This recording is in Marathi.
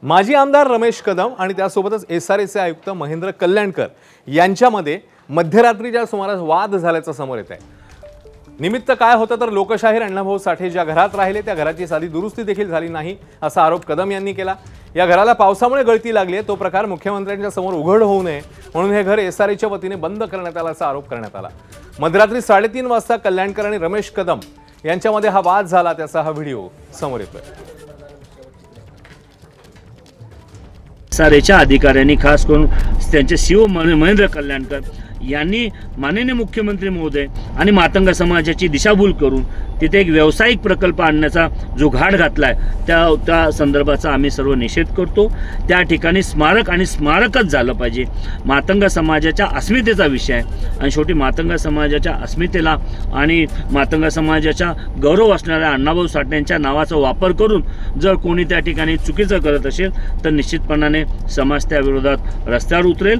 माजी आमदार रमेश कदम आणि त्यासोबतच SRAचे आयुक्त महेंद्र कल्याणकर यांच्यामध्ये मध्यरात्रीच्या सुमारास वाद झाल्याचं समोर येत आहे। निमित्त काय होतं तर लोकशाहीर अण्णाभाऊ साठे ज्या घरात राहिले त्या घराची साधी दुरुस्ती देखील झाली नाही असा आरोप कदम यांनी केला। या घराला पावसामुळे गळती लागली आहे, तो प्रकार मुख्यमंत्र्यांच्या समोर उघड होऊ नये म्हणून हे घर SRAच्या वतीने बंद करण्यात आला असा आरोप करण्यात आला। मध्यरात्री 3:30 वाजता कल्याणकर आणि रमेश कदम यांच्यामध्ये हा वाद झाला त्याचा हा व्हिडिओ समोर येतोय। SRAच्या अधिकाऱ्यांनी खास करून त्यांचे CEO महेंद्र कल्याणकर यांनी माननीय मुख्यमंत्री महोदय आणि मातंग समाजाची दिशाभूल करून तिथे एक व्यावसायिक प्रकल्प आणण्याचा जो घाट घातलाय त्या संदर्भाचा आम्ही सर्व निषेध करतो। त्या ठिकाणी स्मारक आणि स्मारकच झालं पाहिजे। मातंग समाजाच्या अस्मितेचा विषय आहे आणि शेवटी मातंग समाजाच्या अस्मितेला आणि मातंग समाजाच्या गौरव असणाऱ्या अण्णाभाऊ साठेंच्या नावाचा वापर करून जर कोणी त्या ठिकाणी चुकीचं करत असेल तर निश्चितपणाने समाज त्या विरोधात रस्त्यावर उतरेल।